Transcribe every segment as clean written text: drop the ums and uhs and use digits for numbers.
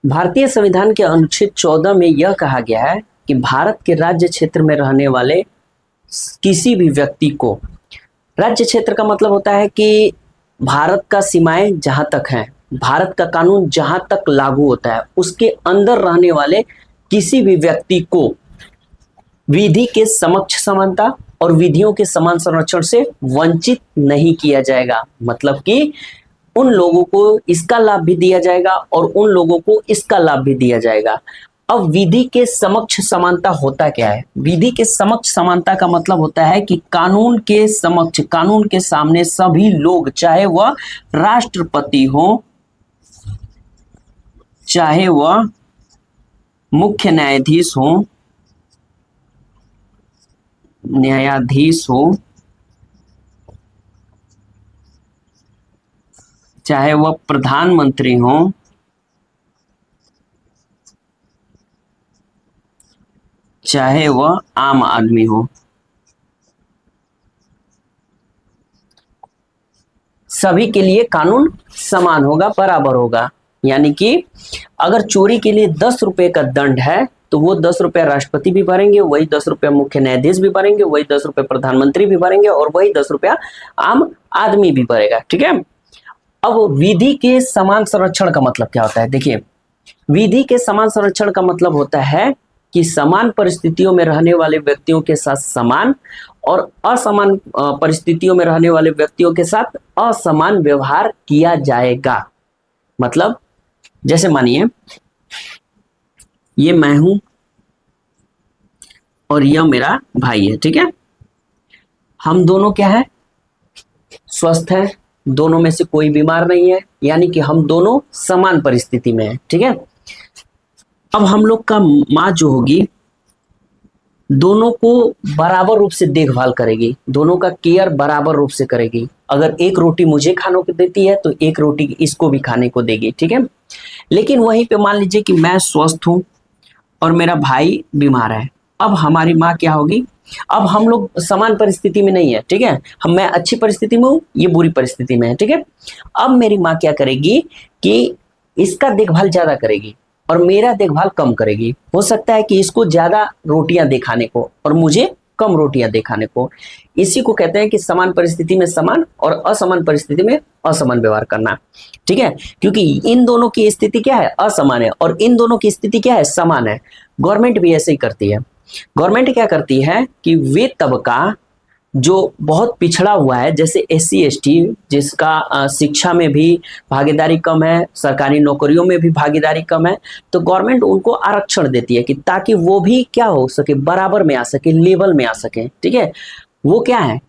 भारतीय संविधान के अनुच्छेद 14 में यह कहा गया है कि भारत के राज्य क्षेत्र में रहने वाले किसी भी व्यक्ति को, राज्य क्षेत्र का मतलब होता है कि भारत का सीमाएं जहां तक हैं, भारत का कानून जहां तक लागू होता है, उसके अंदर रहने वाले किसी भी व्यक्ति को विधि के समक्ष समानता और विधियों के समान संरक्षण से वंचित नहीं किया जाएगा। मतलब कि उन लोगों को इसका लाभ भी दिया जाएगा और उन लोगों को इसका लाभ भी दिया जाएगा। अब विधि के समक्ष समानता होता क्या है? विधि के समक्ष समानता का मतलब होता है कि कानून के समक्ष, कानून के सामने सभी लोग, चाहे वह राष्ट्रपति हो, चाहे वह मुख्य न्यायाधीश हो, चाहे वह प्रधानमंत्री हो, चाहे वह आम आदमी हो, सभी के लिए कानून समान होगा, बराबर होगा। यानी कि अगर चोरी के लिए 10 रुपए का दंड है तो वो 10 रुपया राष्ट्रपति भी भरेंगे, वही 10 रुपया मुख्य न्यायाधीश भी भरेंगे, वही 10 रुपया प्रधानमंत्री भी भरेंगे और वही 10 रुपया आम आदमी भी भरेगा। ठीक है। अब विधि के समान संरक्षण का मतलब क्या होता है? देखिए, विधि के समान संरक्षण का मतलब होता है कि समान परिस्थितियों में रहने वाले व्यक्तियों के साथ समान और असमान परिस्थितियों में रहने वाले व्यक्तियों के साथ असमान व्यवहार किया जाएगा। मतलब जैसे मानिए ये मैं हूं और यह मेरा भाई है। ठीक है। हम दोनों क्या है? स्वस्थ हैं, दोनों में से कोई बीमार नहीं है, यानी कि हम दोनों समान परिस्थिति में हैं। ठीक है। अब हम लोग का माँ जो होगी दोनों को बराबर रूप से देखभाल करेगी, दोनों का केयर बराबर रूप से करेगी। अगर एक रोटी मुझे खाने को देती है तो एक रोटी इसको भी खाने को देगी। ठीक है। लेकिन वहीं पे मान लीजिए कि मैं स्वस्थ हूं और मेरा भाई बीमार है। अब हमारी माँ क्या होगी? अब हम लोग समान परिस्थिति में नहीं है। ठीक है। मैं अच्छी परिस्थिति में हूँ, ये बुरी परिस्थिति में है। ठीक है। अब मेरी माँ क्या करेगी कि इसका देखभाल ज्यादा करेगी और मेरा देखभाल कम करेगी। हो सकता है कि इसको ज्यादा रोटियां दे खाने को और मुझे कम रोटियां दे खाने को। इसी को कहते हैं कि समान परिस्थिति में समान और असमान परिस्थिति में असमान व्यवहार करना। ठीक है। क्योंकि इन दोनों की स्थिति क्या है? असमान है और इन दोनों की स्थिति क्या है? समान है। गवर्नमेंट भी ऐसे ही करती है। गवर्नमेंट क्या करती है कि वे तबका जो बहुत पिछड़ा हुआ है, जैसे SC ST, जिसका शिक्षा में भी भागीदारी कम है, सरकारी नौकरियों में भी भागीदारी कम है, तो गवर्नमेंट उनको आरक्षण देती है कि ताकि वो भी क्या हो सके, बराबर में आ सके, लेवल में आ सके। ठीक है। वो क्या है?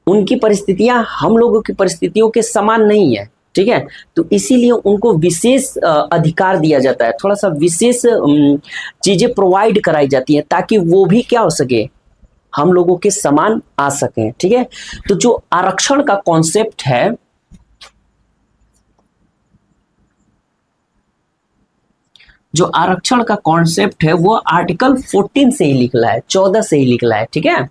उनकी परिस्थितियां हम लोगों की परिस्थितियों के समान नहीं है। ठीक है। तो इसीलिए उनको विशेष अधिकार दिया जाता है, थोड़ा सा विशेष चीजें प्रोवाइड कराई जाती है ताकि वो भी क्या हो सके, हम लोगों के समान आ सकें। ठीक है। तो जो आरक्षण का कॉन्सेप्ट है, वो आर्टिकल 14 से ही निकला है, 14 से ही निकला है। ठीक है।